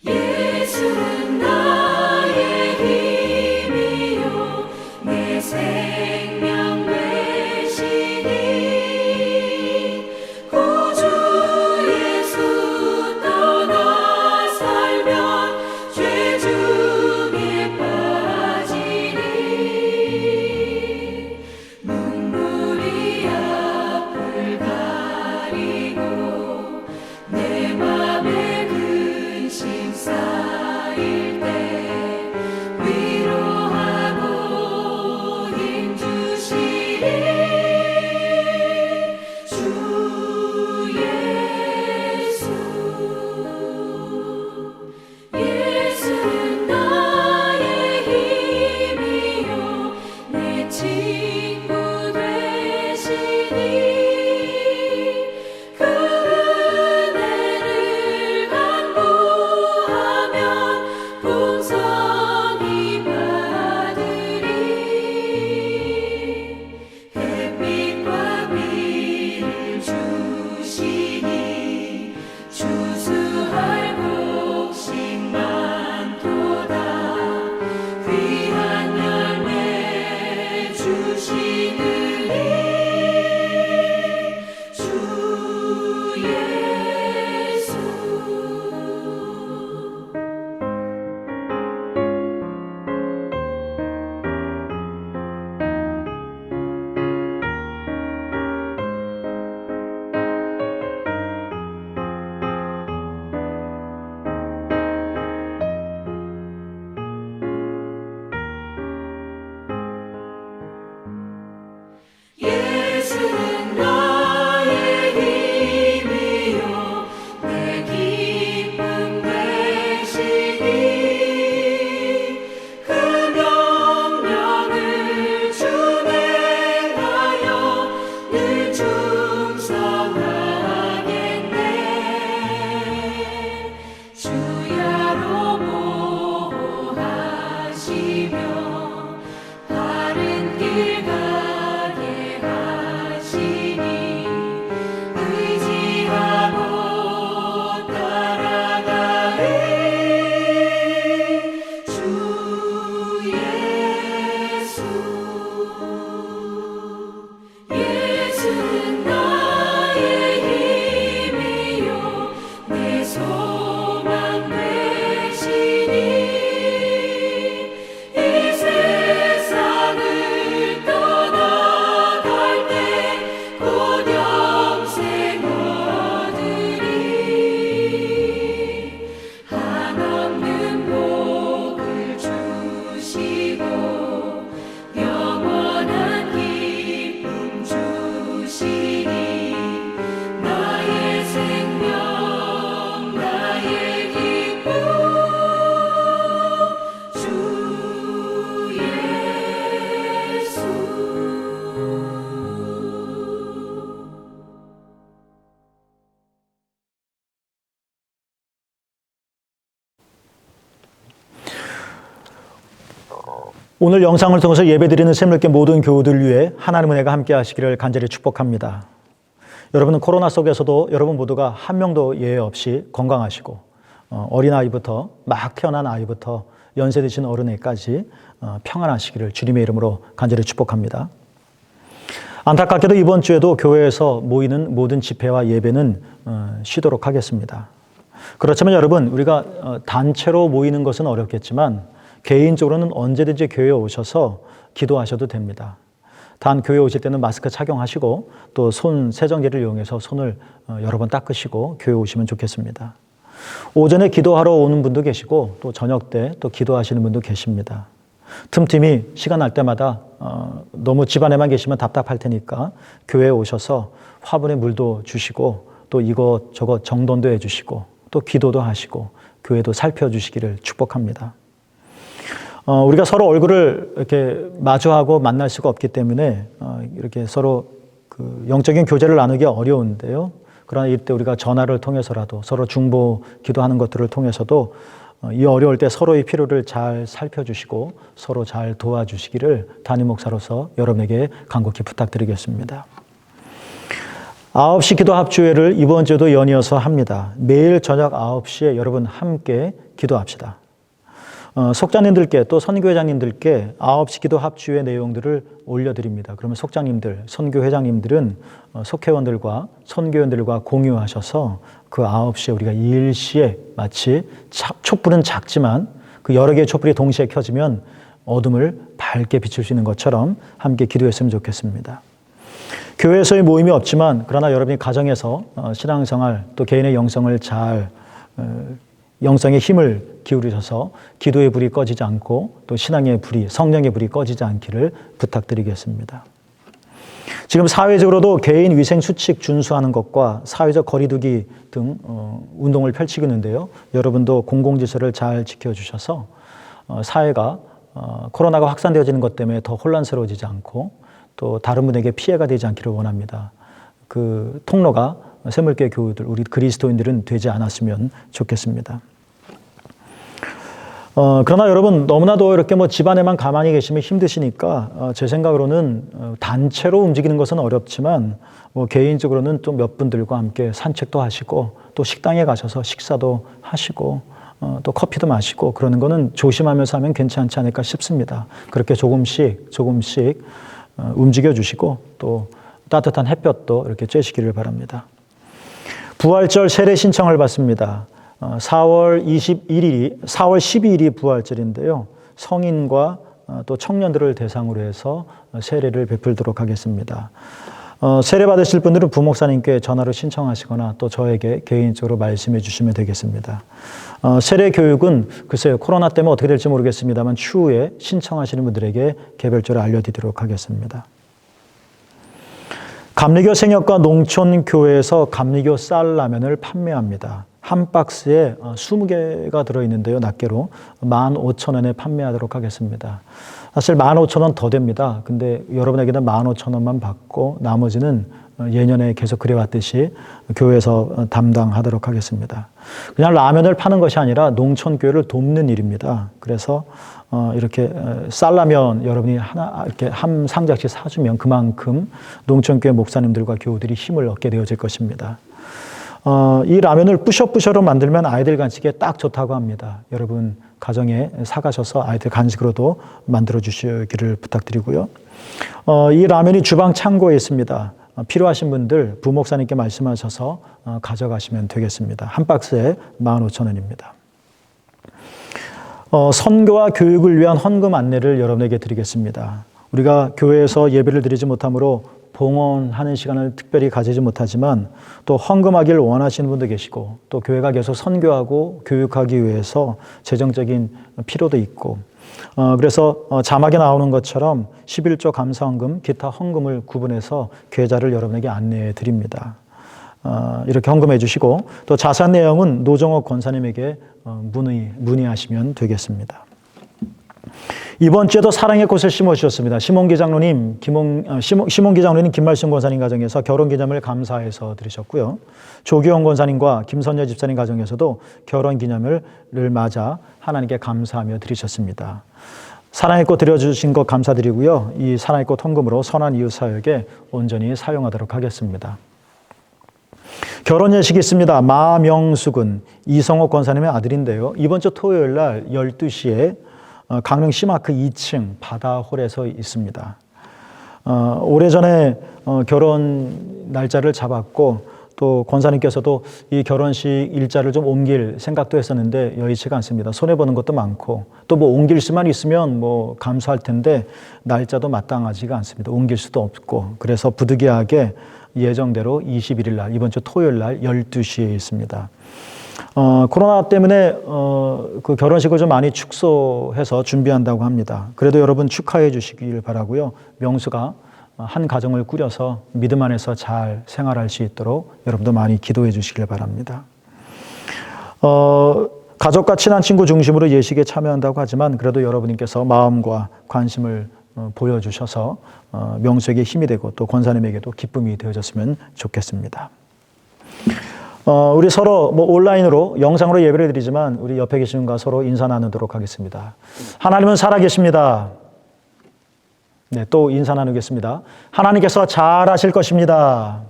예수는 나의 힘이요 내 생명 되시니 구주 예수 떠나 살면 죄 중에 빠지니 눈물이 앞을 가리고 내 맘에 근심 쌓일 때 위로하고 힘 주시리 주 예수. 예수는 나의 힘이요 내 친구 되시니 그 은혜를 간구하면 풍성히 받으리. 햇빛과 비를 주시니 추수할 곡식 많도다. 귀한 열매 주시느니 주 예수. 예수는 나의 힘이요 내 기쁨 되시니 그 명령을 준행하여 늘 충성하겠네. 주야로 보호하시며 바른 길 가게 하시니 의지하고 따라가리 주 예수. 예수는 나의 힘이요 내 소망 되시니 이 세상을 떠나갈 때 곧 영생 얻으리. 한없는 복을 주시고 영원한 기쁨 주시니 나의 생명 나의 기쁨 주 예수. 오늘 영상을 통해서 예배드리는 샘물교회 모든 교우들 위해 하나님의 은혜가 함께 하시기를 간절히 축복합니다. 여러분은 코로나 속에서도 여러분 모두가 한 명도 예외 없이 건강하시고 어린아이부터 막 태어난 아이부터 연세 드신 어른에까지 평안하시기를 주님의 이름으로 간절히 축복합니다. 안타깝게도 이번 주에도 교회에서 모이는 모든 집회와 예배는 쉬도록 하겠습니다. 그렇지만 여러분, 우리가 단체로 모이는 것은 어렵겠지만 개인적으로는 언제든지 교회에 오셔서 기도하셔도 됩니다. 단 교회에 오실 때는 마스크 착용하시고 또 손 세정제를 이용해서 손을 여러 번 닦으시고 교회에 오시면 좋겠습니다. 오전에 기도하러 오는 분도 계시고 또 저녁 때 또 기도하시는 분도 계십니다. 틈틈이 시간 날 때마다 너무 집안에만 계시면 답답할 테니까 교회에 오셔서 화분에 물도 주시고 또 이것저것 정돈도 해주시고 또 기도도 하시고 교회도 살펴주시기를 축복합니다. 우리가 서로 얼굴을 이렇게 마주하고 만날 수가 없기 때문에 이렇게 서로 그 영적인 교제를 나누기 어려운데요. 그러나 이때 우리가 전화를 통해서라도 서로 중보 기도하는 것들을 통해서도 이 어려울 때 서로의 필요를 잘 살펴주시고 서로 잘 도와주시기를 담임 목사로서 여러분에게 간곡히 부탁드리겠습니다. 9시 기도 합주회를 이번 주도 연이어서 합니다. 매일 저녁 9시에 여러분 함께 기도합시다. 속장님들께 또 선교회장님들께 9시 기도 합주회 내용들을 올려드립니다. 그러면 속장님들, 선교회장님들은 속회원들과 선교원들과 공유하셔서 그 9시에 우리가 일시에 마치 촛불은 작지만 그 여러 개의 촛불이 동시에 켜지면 어둠을 밝게 비출 수 있는 것처럼 함께 기도했으면 좋겠습니다. 교회에서의 모임이 없지만 그러나 여러분이 가정에서 신앙생활 또 개인의 영성을 잘 영성의 힘을 기울이셔서 기도의 불이 꺼지지 않고 또 신앙의 불이 성령의 불이 꺼지지 않기를 부탁드리겠습니다. 지금 사회적으로도 개인 위생 수칙 준수하는 것과 사회적 거리두기 등 운동을 펼치고 있는데요. 여러분도 공공질서를 잘 지켜주셔서 사회가 코로나가 확산되어지는 것 때문에 더 혼란스러워지지 않고 또 다른 분에게 피해가 되지 않기를 원합니다. 그 통로가 새물교회 교우들, 우리 그리스도인들은 되지 않았으면 좋겠습니다. 그러나 여러분 너무나도 이렇게 집안에만 가만히 계시면 힘드시니까 제 생각으로는 단체로 움직이는 것은 어렵지만 개인적으로는 좀 몇 분들과 함께 산책도 하시고 또 식당에 가셔서 식사도 하시고 또 커피도 마시고 그러는 거는 조심하면서 하면 괜찮지 않을까 싶습니다. 그렇게 조금씩 움직여 주시고 또 따뜻한 햇볕도 이렇게 쬐시기를 바랍니다. 부활절 세례 신청을 받습니다. 4월 12일이 부활절인데요. 성인과 또 청년들을 대상으로 해서 세례를 베풀도록 하겠습니다. 세례 받으실 분들은 부목사님께 전화로 신청하시거나 또 저에게 개인적으로 말씀해 주시면 되겠습니다. 세례 교육은 글쎄요, 코로나 때문에 어떻게 될지 모르겠습니다만 추후에 신청하시는 분들에게 개별적으로 알려드리도록 하겠습니다. 감리교 생협과 농촌교회에서 감리교 쌀라면을 판매합니다. 한 박스에 20개가 들어있는데요. 낱개로 15,000원에 판매하도록 하겠습니다. 사실 15,000원 더 됩니다. 근데 여러분에게는 15,000원만 받고 나머지는 예년에 계속 그래왔듯이 교회에서 담당하도록 하겠습니다. 그냥 라면을 파는 것이 아니라 농촌교회를 돕는 일입니다. 그래서 이렇게 쌀라면 여러분이 이렇게 한 상자씩 사주면 그만큼 농촌교회 목사님들과 교우들이 힘을 얻게 되어질 것입니다. 이 라면을 뿌셔뿌셔로 만들면 아이들 간식에 딱 좋다고 합니다. 여러분 가정에 사가셔서 아이들 간식으로도 만들어 주시기를 부탁드리고요. 이 라면이 주방 창고에 있습니다. 필요하신 분들 부목사님께 말씀하셔서 가져가시면 되겠습니다. 한 박스에 15,000원입니다. 선교와 교육을 위한 헌금 안내를 여러분에게 드리겠습니다. 우리가 교회에서 예배를 드리지 못하므로 봉헌하는 시간을 특별히 가지지 못하지만 또 헌금하기를 원하시는 분도 계시고 또 교회가 계속 선교하고 교육하기 위해서 재정적인 필요도 있고 그래서 자막에 나오는 것처럼 11조 감사헌금, 기타 헌금을 구분해서 계좌를 여러분에게 안내해 드립니다. 이렇게 헌금해 주시고 또 자세한 내용은 노정옥 권사님에게 문의하시면 되겠습니다. 이번 주에도 사랑의 꽃을 심어주셨습니다. 심홍기 장로님, 김말순 권사님 가정에서 결혼기념을 감사해서 드리셨고요. 조기원 권사님과 김선녀 집사님 가정에서도 결혼기념일을 맞아 하나님께 감사하며 드리셨습니다. 사랑의 꽃 드려주신 것 감사드리고요. 이 사랑의 꽃 헌금으로 선한 이웃 사역에 온전히 사용하도록 하겠습니다. 결혼 예식이 있습니다. 마명숙은 이성옥 권사님의 아들인데요. 이번 주 토요일 날 12시에 강릉 시마크 2층 바다홀에서 있습니다. 오래전에 결혼 날짜를 잡았고 또 권사님께서도 이 결혼식 일자를 좀 옮길 생각도 했었는데 여의치가 않습니다. 손해보는 것도 많고 또 옮길 수만 있으면 감수할 텐데 날짜도 마땅하지가 않습니다. 옮길 수도 없고 그래서 부득이하게 예정대로 21일 날 이번 주 토요일 날 12시에 있습니다. 코로나 때문에 그 결혼식을 좀 많이 축소해서 준비한다고 합니다. 그래도 여러분 축하해 주시길 바라고요. 명수가 한 가정을 꾸려서 믿음 안에서 잘 생활할 수 있도록 여러분도 많이 기도해 주시길 바랍니다. 가족과 친한 친구 중심으로 예식에 참여한다고 하지만 그래도 여러분께서 마음과 관심을 보여주셔서 명수에게 힘이 되고 또 권사님에게도 기쁨이 되어졌으면 좋겠습니다. 우리 서로 온라인으로 영상으로 예배를 드리지만 우리 옆에 계신 분과 서로 인사 나누도록 하겠습니다. 하나님은 살아계십니다. 네, 또 인사 나누겠습니다. 하나님께서 잘하실 것입니다.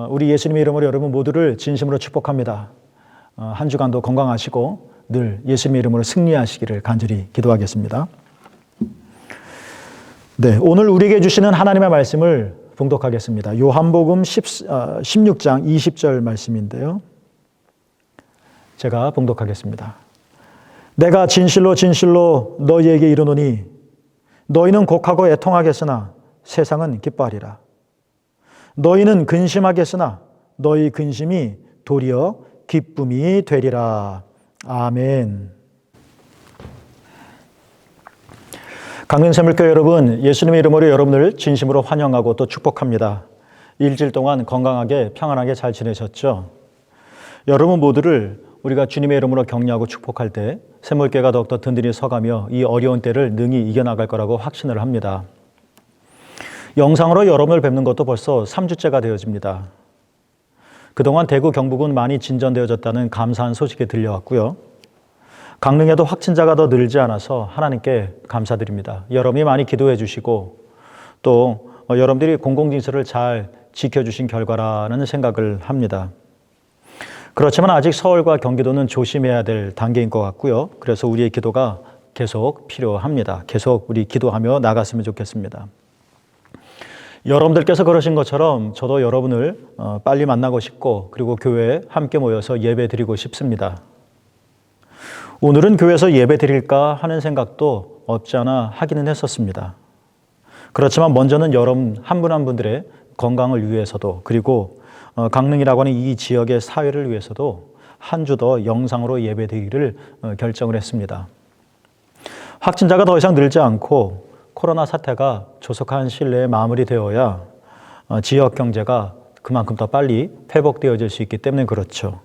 우리 예수님의 이름으로 여러분 모두를 진심으로 축복합니다. 한 주간도 건강하시고 늘 예수님의 이름으로 승리하시기를 간절히 기도하겠습니다. 네, 오늘 우리에게 주시는 하나님의 말씀을 봉독하겠습니다. 요한복음 16장 20절 말씀인데요. 제가 봉독하겠습니다. 내가 진실로 진실로 너희에게 이르노니 너희는 곡하고 애통하겠으나 세상은 기뻐하리라. 너희는 근심하겠으나 너희 근심이 도리어 기쁨이 되리라. 아멘. 강릉샘물교회 여러분, 예수님의 이름으로 여러분을 진심으로 환영하고 또 축복합니다. 일주일 동안 건강하게 평안하게 잘 지내셨죠? 여러분 모두를 우리가 주님의 이름으로 격려하고 축복할 때 샘물교회가 더욱더 든든히 서가며 이 어려운 때를 능히 이겨나갈 거라고 확신을 합니다. 영상으로 여러분을 뵙는 것도 벌써 3주째가 되어집니다. 그동안 대구 경북은 많이 진전되어졌다는 감사한 소식이 들려왔고요. 강릉에도 확진자가 더 늘지 않아서 하나님께 감사드립니다. 여러분이 많이 기도해 주시고 또 여러분들이 공공질서를 잘 지켜주신 결과라는 생각을 합니다. 그렇지만 아직 서울과 경기도는 조심해야 될 단계인 것 같고요. 그래서 우리의 기도가 계속 필요합니다. 계속 우리 기도하며 나갔으면 좋겠습니다. 여러분들께서 그러신 것처럼 저도 여러분을 빨리 만나고 싶고 그리고 교회에 함께 모여서 예배 드리고 싶습니다. 오늘은 교회에서 예배 드릴까 하는 생각도 없지 않아 하기는 했었습니다. 그렇지만 먼저는 여러분 한 분 한 분들의 건강을 위해서도 그리고 강릉이라고 하는 이 지역의 사회를 위해서도 한 주 더 영상으로 예배 드리기를 결정을 했습니다. 확진자가 더 이상 늘지 않고 코로나 사태가 조속한 시일 내에 마무리되어야 지역 경제가 그만큼 더 빨리 회복되어질 수 있기 때문에 그렇죠.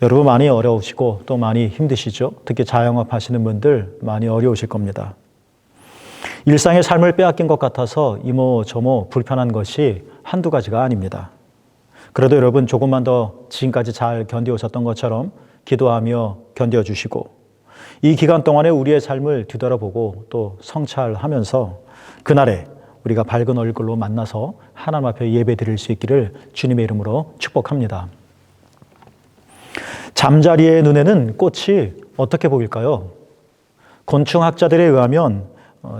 여러분 많이 어려우시고 또 많이 힘드시죠? 특히 자영업 하시는 분들 많이 어려우실 겁니다. 일상의 삶을 빼앗긴 것 같아서 이모저모 불편한 것이 한두 가지가 아닙니다. 그래도 여러분 조금만 더 지금까지 잘 견뎌오셨던 것처럼 기도하며 견뎌주시고 이 기간 동안에 우리의 삶을 뒤돌아보고 또 성찰하면서 그날에 우리가 밝은 얼굴로 만나서 하나님 앞에 예배 드릴 수 있기를 주님의 이름으로 축복합니다. 잠자리의 눈에는 꽃이 어떻게 보일까요? 곤충학자들에 의하면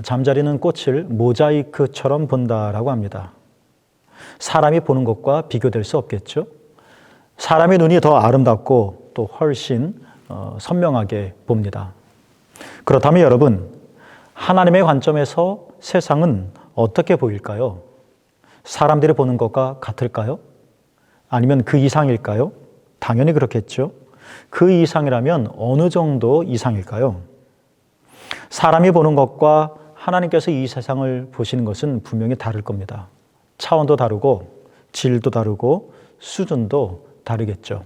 잠자리는 꽃을 모자이크처럼 본다라고 합니다. 사람이 보는 것과 비교될 수 없겠죠? 사람의 눈이 더 아름답고 또 훨씬 선명하게 봅니다. 그렇다면 여러분, 하나님의 관점에서 세상은 어떻게 보일까요? 사람들이 보는 것과 같을까요? 아니면 그 이상일까요? 당연히 그렇겠죠. 그 이상이라면 어느 정도 이상일까요? 사람이 보는 것과 하나님께서 이 세상을 보시는 것은 분명히 다를 겁니다. 차원도 다르고 질도 다르고 수준도 다르겠죠.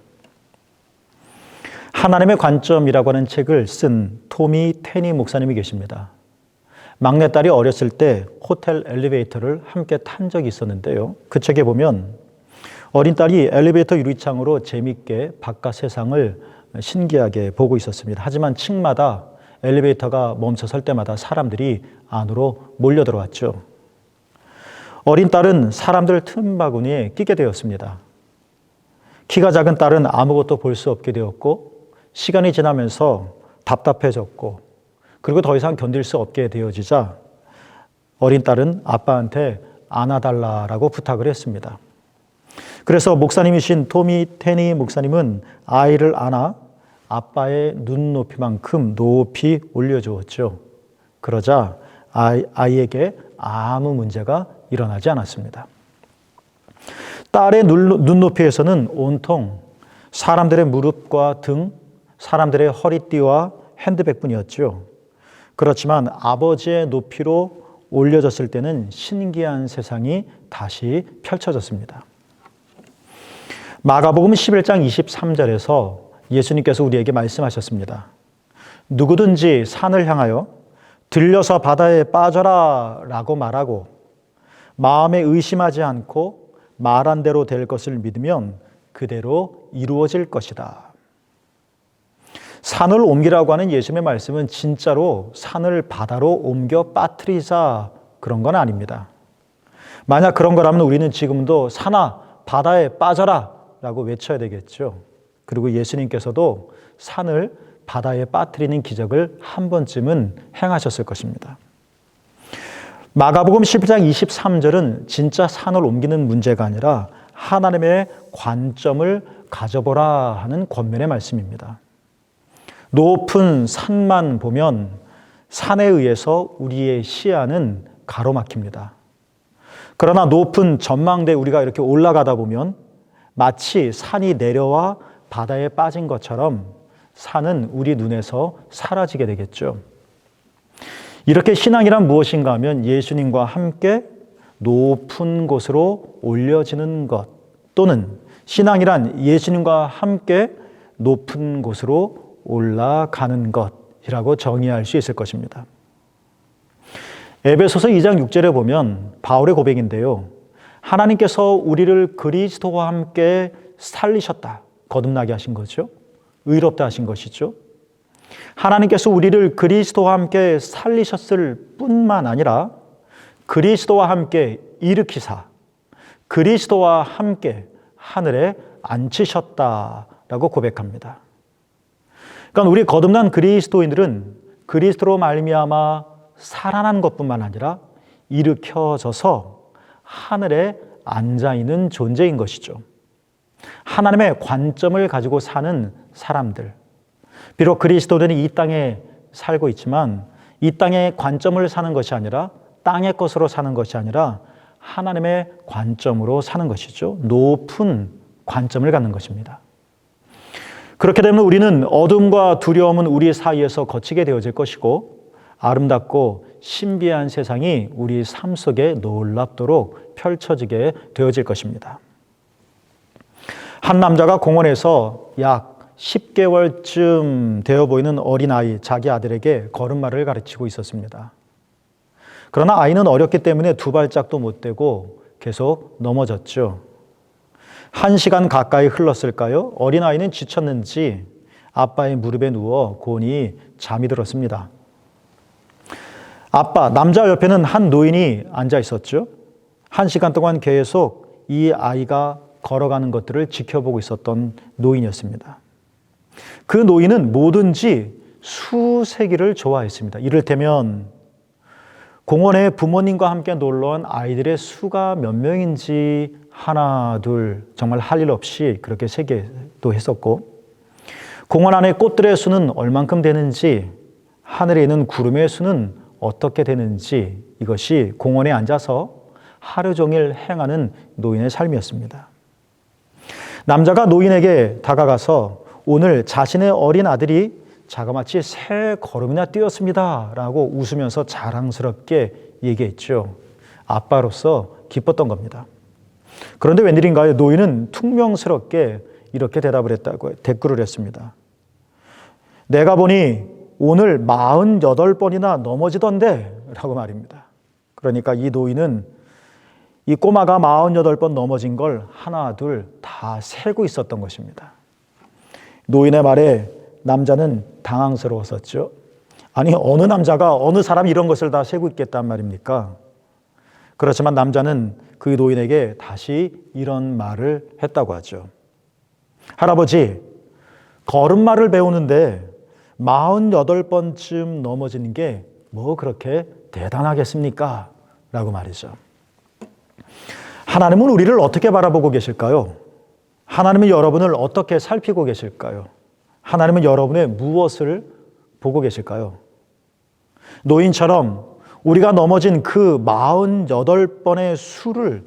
하나님의 관점이라고 하는 책을 쓴 토미 테니 목사님이 계십니다. 막내딸이 어렸을 때 호텔 엘리베이터를 함께 탄 적이 있었는데요. 그 책에 보면 어린 딸이 엘리베이터 유리창으로 재미있게 바깥 세상을 신기하게 보고 있었습니다. 하지만 층마다 엘리베이터가 멈춰설 때마다 사람들이 안으로 몰려 들어왔죠. 어린 딸은 사람들 틈바구니에 끼게 되었습니다. 키가 작은 딸은 아무것도 볼 수 없게 되었고 시간이 지나면서 답답해졌고 그리고 더 이상 견딜 수 없게 되어지자 어린 딸은 아빠한테 안아달라고 부탁을 했습니다. 그래서 목사님이신 토미 테니 목사님은 아이를 안아 아빠의 눈높이만큼 높이 올려주었죠. 그러자 아이에게 아무 문제가 일어나지 않았습니다. 딸의 눈높이에서는 온통 사람들의 무릎과 등, 사람들의 허리띠와 핸드백뿐이었죠. 그렇지만 아버지의 높이로 올려졌을 때는 신기한 세상이 다시 펼쳐졌습니다. 마가복음 11장 23절에서 예수님께서 우리에게 말씀하셨습니다. 누구든지 산을 향하여 들려서 바다에 빠져라 라고 말하고 마음에 의심하지 않고 말한 대로 될 것을 믿으면 그대로 이루어질 것이다. 산을 옮기라고 하는 예수님의 말씀은 진짜로 산을 바다로 옮겨 빠뜨리자 그런 건 아닙니다. 만약 그런 거라면 우리는 지금도 산아 바다에 빠져라 라고 외쳐야 되겠죠. 그리고 예수님께서도 산을 바다에 빠뜨리는 기적을 한 번쯤은 행하셨을 것입니다. 마가복음 10장 23절은 진짜 산을 옮기는 문제가 아니라 하나님의 관점을 가져보라 하는 권면의 말씀입니다. 높은 산만 보면 산에 의해서 우리의 시야는 가로막힙니다. 그러나 높은 전망대에 우리가 이렇게 올라가다 보면 마치 산이 내려와 바다에 빠진 것처럼 산은 우리 눈에서 사라지게 되겠죠. 이렇게 신앙이란 무엇인가 하면 예수님과 함께 높은 곳으로 올려지는 것, 또는 신앙이란 예수님과 함께 높은 곳으로 올라가는 것이라고 정의할 수 있을 것입니다. 에베소서 2장 6절에 보면 바울의 고백인데요. 하나님께서 우리를 그리스도와 함께 살리셨다. 거듭나게 하신 거죠. 의롭다 하신 것이죠. 하나님께서 우리를 그리스도와 함께 살리셨을 뿐만 아니라 그리스도와 함께 일으키사 그리스도와 함께 하늘에 앉히셨다라고 고백합니다. 그러니까 우리 거듭난 그리스도인들은 그리스도로 말미암아 살아난 것뿐만 아니라 일으켜져서 하늘에 앉아있는 존재인 것이죠. 하나님의 관점을 가지고 사는 사람들. 비록 그리스도인이 이 땅에 살고 있지만 이 땅의 관점을 사는 것이 아니라 땅의 것으로 사는 것이 아니라 하나님의 관점으로 사는 것이죠. 높은 관점을 갖는 것입니다. 그렇게 되면 우리는 어둠과 두려움은 우리 사이에서 거치게 되어질 것이고 아름답고 신비한 세상이 우리 삶 속에 놀랍도록 펼쳐지게 되어질 것입니다. 한 남자가 공원에서 약 10개월쯤 되어 보이는 어린아이, 자기 아들에게 걸음마를 가르치고 있었습니다. 그러나 아이는 어렸기 때문에 두 발짝도 못 떼고 계속 넘어졌죠. 1시간 가까이 흘렀을까요? 어린아이는 지쳤는지 아빠의 무릎에 누워 곤히 잠이 들었습니다. 남자 옆에는 한 노인이 앉아 있었죠. 1시간 동안 계속 이 아이가 걸어가는 것들을 지켜보고 있었던 노인이었습니다. 그 노인은 뭐든지 수세기를 좋아했습니다. 이를테면 공원에 부모님과 함께 놀러온 아이들의 수가 몇 명인지 하나, 둘 정말 할 일 없이 그렇게 세기도 했었고 공원 안에 꽃들의 수는 얼만큼 되는지 하늘에 있는 구름의 수는 어떻게 되는지 이것이 공원에 앉아서 하루 종일 행하는 노인의 삶이었습니다. 남자가 노인에게 다가가서 오늘 자신의 어린 아들이 자그마치 3걸음이나 뛰었습니다 라고 웃으면서 자랑스럽게 얘기했죠. 아빠로서 기뻤던 겁니다. 그런데 웬일인가요? 노인은 퉁명스럽게 이렇게 대답을 했다고 댓글을 했습니다. 내가 보니 오늘 48번이나 넘어지던데 라고 말입니다. 그러니까 이 노인은 이 꼬마가 48번 넘어진 걸 하나 둘 다 세고 있었던 것입니다. 노인의 말에 남자는 당황스러웠었죠. 아니 어느 남자가 어느 사람이 이런 것을 다 세고 있겠단 말입니까? 그렇지만 남자는 그 노인에게 다시 이런 말을 했다고 하죠. 할아버지, 걸음마를 배우는데 48번쯤 넘어지는 게 뭐 그렇게 대단하겠습니까? 라고 말이죠. 하나님은 우리를 어떻게 바라보고 계실까요? 하나님은 여러분을 어떻게 살피고 계실까요? 하나님은 여러분의 무엇을 보고 계실까요? 노인처럼 우리가 넘어진 그 48번의 수를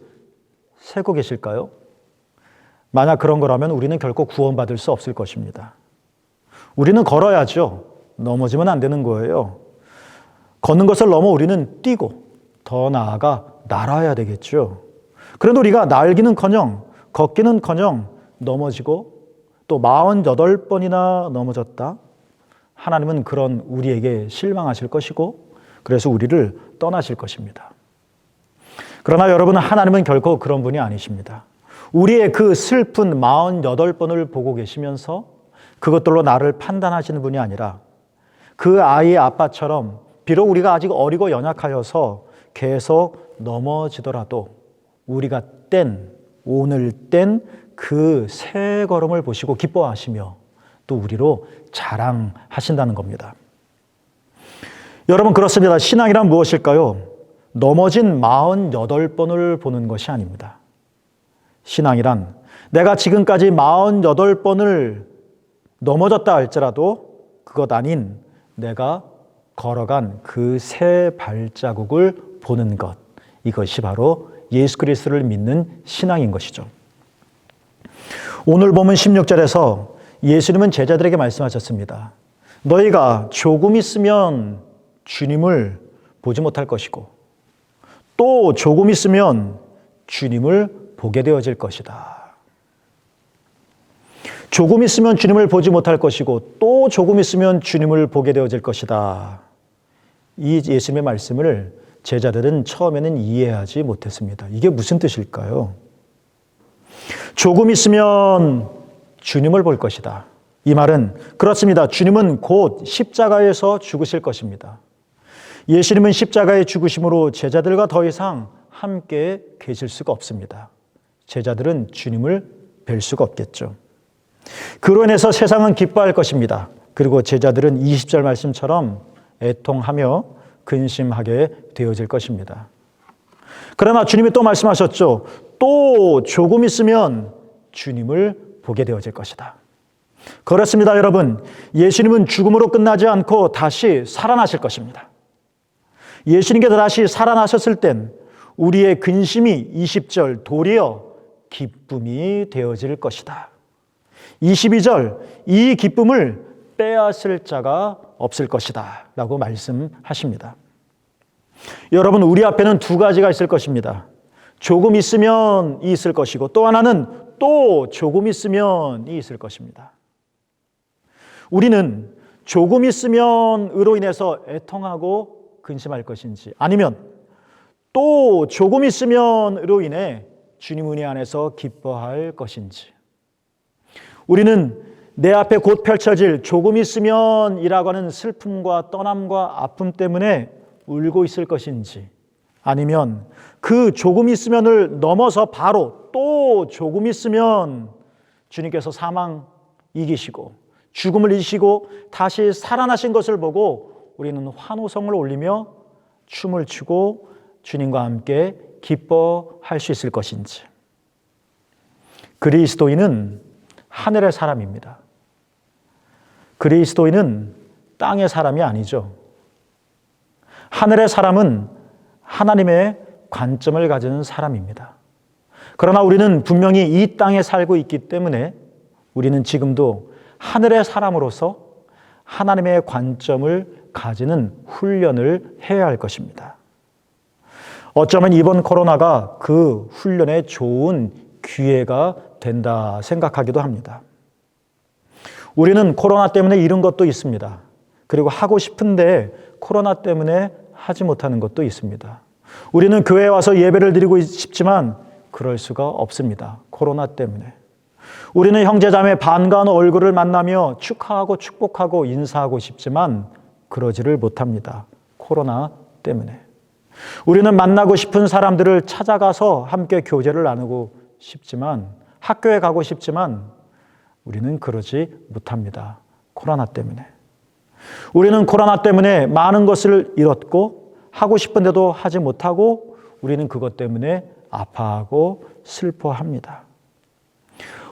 세고 계실까요? 만약 그런 거라면 우리는 결코 구원받을 수 없을 것입니다. 우리는 걸어야죠. 넘어지면 안 되는 거예요. 걷는 것을 넘어 우리는 뛰고 더 나아가 날아야 되겠죠. 그런데 우리가 날기는커녕 걷기는커녕 넘어지고 또 48번이나 넘어졌다. 하나님은 그런 우리에게 실망하실 것이고 그래서 우리를 떠나실 것입니다. 그러나 여러분, 하나님은 결코 그런 분이 아니십니다. 우리의 그 슬픈 48번을 보고 계시면서 그것들로 나를 판단하시는 분이 아니라 그 아이의 아빠처럼 비록 우리가 아직 어리고 연약하여서 계속 넘어지더라도 우리가 오늘 뗀 그 새 걸음을 보시고 기뻐하시며 또 우리로 자랑하신다는 겁니다. 여러분, 그렇습니다. 신앙이란 무엇일까요? 넘어진 48번을 보는 것이 아닙니다. 신앙이란 내가 지금까지 48번을 넘어졌다 할지라도 그것 아닌 내가 걸어간 그 새 발자국을 보는 것, 이것이 바로 예수 그리스도를 믿는 신앙인 것이죠. 오늘 보면 16절에서 예수님은 제자들에게 말씀하셨습니다. 너희가 조금 있으면 주님을 보지 못할 것이고 또 조금 있으면 주님을 보게 되어질 것이다. 조금 있으면 주님을 보지 못할 것이고 또 조금 있으면 주님을 보게 되어질 것이다. 이 예수님의 말씀을 제자들은 처음에는 이해하지 못했습니다. 이게 무슨 뜻일까요? 조금 있으면 주님을 볼 것이다. 이 말은 그렇습니다. 주님은 곧 십자가에서 죽으실 것입니다. 예수님은 십자가의 죽으심으로 제자들과 더 이상 함께 계실 수가 없습니다. 제자들은 주님을 뵐 수가 없겠죠. 그로 인해서 세상은 기뻐할 것입니다. 그리고 제자들은 20절 말씀처럼 애통하며 근심하게 되어질 것입니다. 그러나 주님이 또 말씀하셨죠. 또 조금 있으면 주님을 보게 되어질 것이다. 그렇습니다, 여러분. 예수님은 죽음으로 끝나지 않고 다시 살아나실 것입니다. 예수님께서 다시 살아나셨을 땐 우리의 근심이 20절 도리어 기쁨이 되어질 것이다. 22절 이 기쁨을 빼앗을 자가 없을 것이다 라고 말씀하십니다. 여러분, 우리 앞에는 두 가지가 있을 것입니다. 조금 있으면 이 있을 것이고 또 하나는 또 조금 있으면 이 있을 것입니다. 우리는 조금 있으면으로 인해서 애통하고 근심할 것인지 아니면 또 조금 있으면으로 인해 주님 은혜 안에서 기뻐할 것인지, 우리는 내 앞에 곧 펼쳐질 조금 있으면이라고 하는 슬픔과 떠남과 아픔 때문에 울고 있을 것인지 아니면 그 조금 있으면을 넘어서 바로 또 조금 있으면 주님께서 사망 이기시고 죽음을 이기시고 다시 살아나신 것을 보고 우리는 환호성을 올리며 춤을 추고 주님과 함께 기뻐할 수 있을 것인지. 그리스도인은 하늘의 사람입니다. 그리스도인은 땅의 사람이 아니죠. 하늘의 사람은 하나님의 관점을 가지는 사람입니다. 그러나 우리는 분명히 이 땅에 살고 있기 때문에 우리는 지금도 하늘의 사람으로서 하나님의 관점을 가지는 훈련을 해야 할 것입니다. 어쩌면 이번 코로나가 그 훈련에 좋은 기회가 된다 생각하기도 합니다. 우리는 코로나 때문에 잃은 것도 있습니다. 그리고 하고 싶은데 코로나 때문에 하지 못하는 것도 있습니다. 우리는 교회에 와서 예배를 드리고 싶지만 그럴 수가 없습니다. 코로나 때문에. 우리는 형제자매 반가운 얼굴을 만나며 축하하고 축복하고 인사하고 싶지만 그러지를 못합니다. 코로나 때문에. 우리는 만나고 싶은 사람들을 찾아가서 함께 교제를 나누고 싶지만, 학교에 가고 싶지만 우리는 그러지 못합니다. 코로나 때문에. 우리는 코로나 때문에 많은 것을 잃었고 하고 싶은데도 하지 못하고 우리는 그것 때문에 아파하고 슬퍼합니다.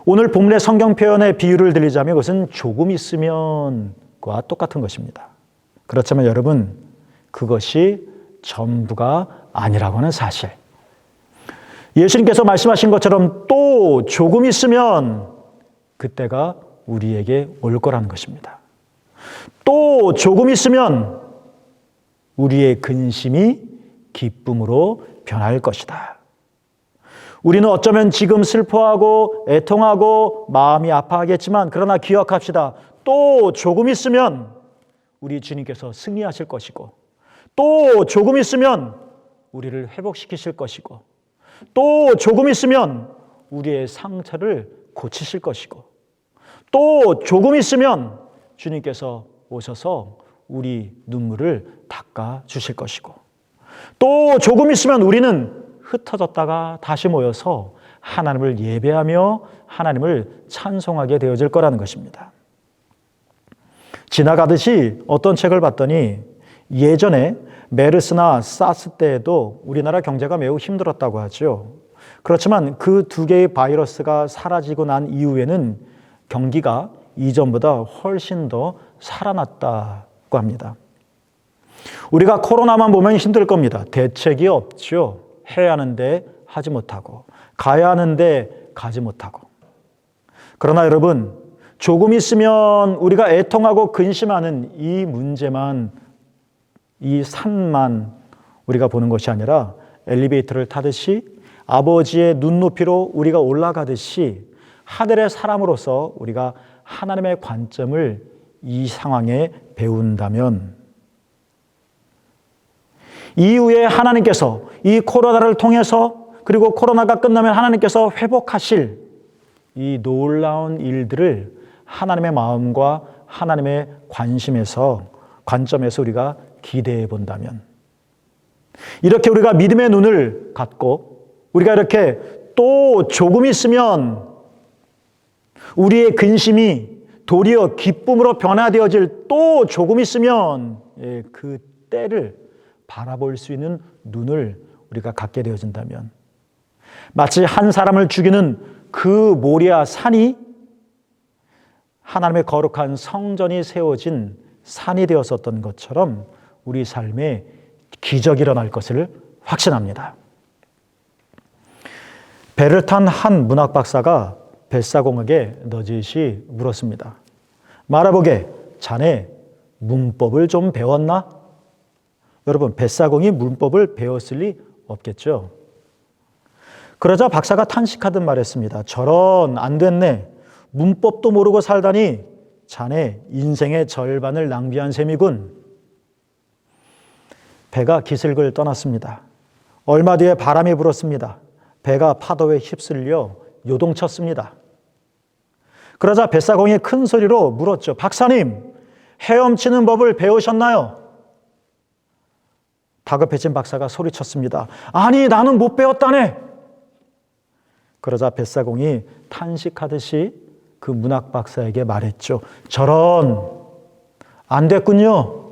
오늘 본문의 성경 표현의 비유를 들리자면 그것은 조금 있으면과 똑같은 것입니다. 그렇지만 여러분, 그것이 전부가 아니라고 하는 사실. 예수님께서 말씀하신 것처럼 또 조금 있으면 그때가 우리에게 올 거라는 것입니다. 또 조금 있으면 우리의 근심이 기쁨으로 변할 것이다. 우리는 어쩌면 지금 슬퍼하고 애통하고 마음이 아파하겠지만 그러나 기억합시다. 또 조금 있으면 우리 주님께서 승리하실 것이고 또 조금 있으면 우리를 회복시키실 것이고, 또 조금 있으면 우리의 상처를 고치실 것이고, 또 조금 있으면 주님께서 오셔서 우리 눈물을 닦아 주실 것이고, 또 조금 있으면 우리는 흩어졌다가 다시 모여서 하나님을 예배하며 하나님을 찬송하게 되어질 거라는 것입니다. 지나가듯이 어떤 책을 봤더니 예전에 메르스나 사스 때에도 우리나라 경제가 매우 힘들었다고 하죠. 그렇지만 그 두 개의 바이러스가 사라지고 난 이후에는 경기가 이전보다 훨씬 더 살아났다고 합니다. 우리가 코로나만 보면 힘들 겁니다. 대책이 없죠. 해야 하는데 하지 못하고, 가야 하는데 가지 못하고. 그러나 여러분, 조금 있으면 우리가 애통하고 근심하는 이 문제만, 이 산만 우리가 보는 것이 아니라 엘리베이터를 타듯이 아버지의 눈높이로 우리가 올라가듯이 하늘의 사람으로서 우리가 하나님의 관점을 이 상황에 배운다면, 이후에 하나님께서 이 코로나를 통해서, 그리고 코로나가 끝나면 하나님께서 회복하실 이 놀라운 일들을 하나님의 마음과 하나님의 관점에서 우리가 기대해 본다면, 이렇게 우리가 믿음의 눈을 갖고 우리가 이렇게 또 조금 있으면 우리의 근심이 도리어 기쁨으로 변화되어질, 또 조금 있으면 그 때를 바라볼 수 있는 눈을 우리가 갖게 되어진다면, 마치 한 사람을 죽이는 그 모리아 산이 하나님의 거룩한 성전이 세워진 산이 되었었던 것처럼 우리 삶에 기적이 일어날 것을 확신합니다. 배를 탄 한 문학 박사가 뱃사공에게 너짓이 물었습니다. 말해보게, 자네 문법을 좀 배웠나? 여러분, 뱃사공이 문법을 배웠을 리 없겠죠. 그러자 박사가 탄식하듯 말했습니다. 저런, 안 됐네. 문법도 모르고 살다니 자네 인생의 절반을 낭비한 셈이군. 배가 기슭을 떠났습니다. 얼마 뒤에 바람이 불었습니다. 배가 파도에 휩쓸려 요동쳤습니다. 그러자 뱃사공이 큰 소리로 물었죠. 박사님, 헤엄치는 법을 배우셨나요? 다급해진 박사가 소리쳤습니다. 아니, 나는 못 배웠다네. 그러자 뱃사공이 탄식하듯이 그 문학 박사에게 말했죠. 저런, 안 됐군요.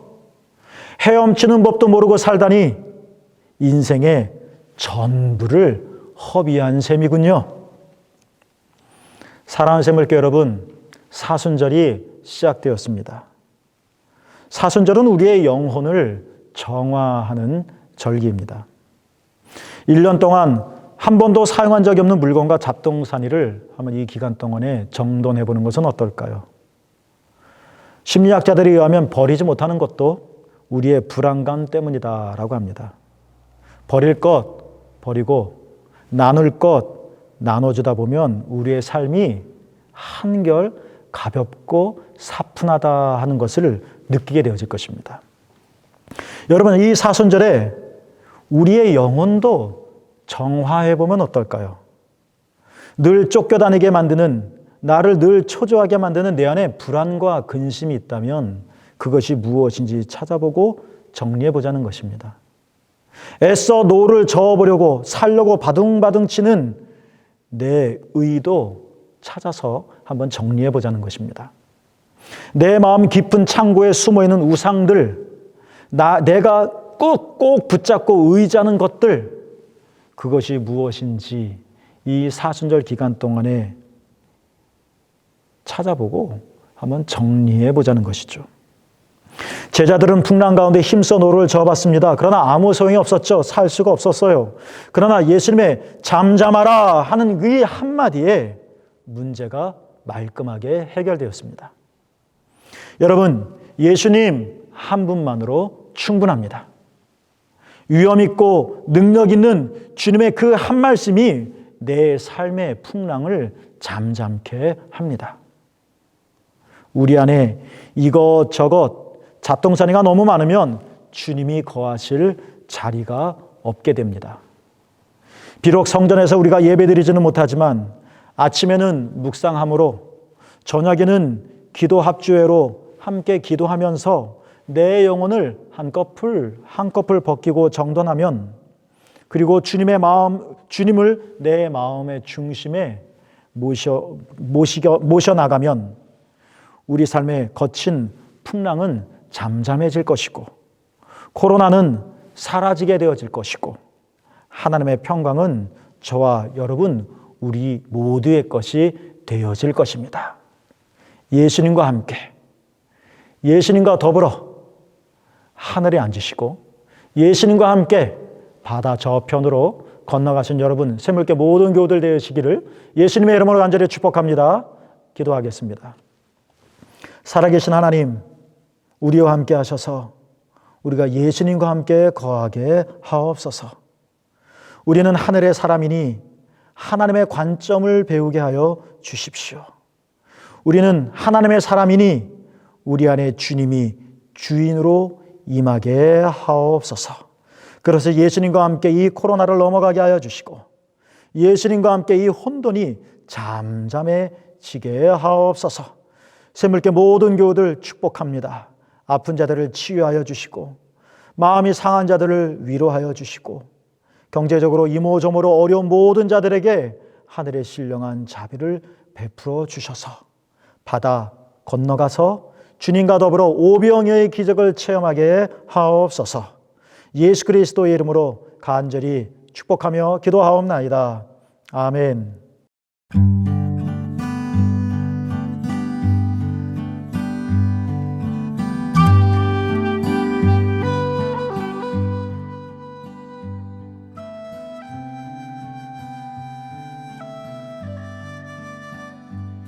헤엄치는 법도 모르고 살다니 인생의 전부를 허비한 셈이군요. 사랑하는 샘물교 여러분, 사순절이 시작되었습니다. 사순절은 우리의 영혼을 정화하는 절기입니다. 1년 동안 한 번도 사용한 적이 없는 물건과 잡동사니를 한번 이 기간 동안에 정돈해 보는 것은 어떨까요? 심리학자들에 의하면 버리지 못하는 것도 우리의 불안감 때문이다라고 합니다. 버릴 것 버리고 나눌 것 나눠주다 보면 우리의 삶이 한결 가볍고 사뿐하다 하는 것을 느끼게 되어질 것입니다. 여러분, 이 사순절에 우리의 영혼도 정화해보면 어떨까요? 늘 쫓겨다니게 만드는, 나를 늘 초조하게 만드는 내 안에 불안과 근심이 있다면 그것이 무엇인지 찾아보고 정리해보자는 것입니다. 애써 노를 저어보려고 살려고 바둥바둥 치는 내 의도 찾아서 한번 정리해보자는 것입니다. 내 마음 깊은 창고에 숨어있는 우상들, 내가 꾹꾹 붙잡고 의지하는 것들, 그것이 무엇인지 이 사순절 기간 동안에 찾아보고 한번 정리해보자는 것이죠. 제자들은 풍랑 가운데 힘써 노를 저어봤습니다. 그러나 아무 소용이 없었죠. 살 수가 없었어요. 그러나 예수님의 잠잠하라 하는 그 한마디에 문제가 말끔하게 해결되었습니다. 여러분, 예수님 한 분만으로 충분합니다. 위엄 있고 능력 있는 주님의 그 한 말씀이 내 삶의 풍랑을 잠잠케 합니다. 우리 안에 이것저것 잡동사니가 너무 많으면 주님이 거하실 자리가 없게 됩니다. 비록 성전에서 우리가 예배드리지는 못하지만 아침에는 묵상함으로, 저녁에는 기도 합주회로 함께 기도하면서 내 영혼을 한꺼풀 벗기고 정돈하면, 그리고 주님을 내 마음의 중심에 모셔나가면 우리 삶의 거친 풍랑은 잠잠해질 것이고, 코로나는 사라지게 되어질 것이고, 하나님의 평강은 저와 여러분 우리 모두의 것이 되어질 것입니다. 예수님과 함께, 예수님과 더불어 하늘에 앉으시고 예수님과 함께 바다 저편으로 건너가신 여러분, 새물교 모든 교우들 되시기를 예수님의 이름으로 간절히 축복합니다. 기도하겠습니다. 살아계신 하나님, 우리와 함께 하셔서 우리가 예수님과 함께 거하게 하옵소서. 우리는 하늘의 사람이니 하나님의 관점을 배우게 하여 주십시오. 우리는 하나님의 사람이니 우리 안에 주님이 주인으로 임하게 하옵소서. 그래서 예수님과 함께 이 코로나를 넘어가게 하여 주시고, 예수님과 함께 이 혼돈이 잠잠해지게 하옵소서. 새물교 모든 교우들 축복합니다. 아픈 자들을 치유하여 주시고, 마음이 상한 자들을 위로하여 주시고, 경제적으로 이모저모로 어려운 모든 자들에게 하늘의 신령한 자비를 베풀어 주셔서 바다 건너가서 주님과 더불어 오병이어의 기적을 체험하게 하옵소서. 예수 그리스도의 이름으로 간절히 축복하며 기도하옵나이다. 아멘.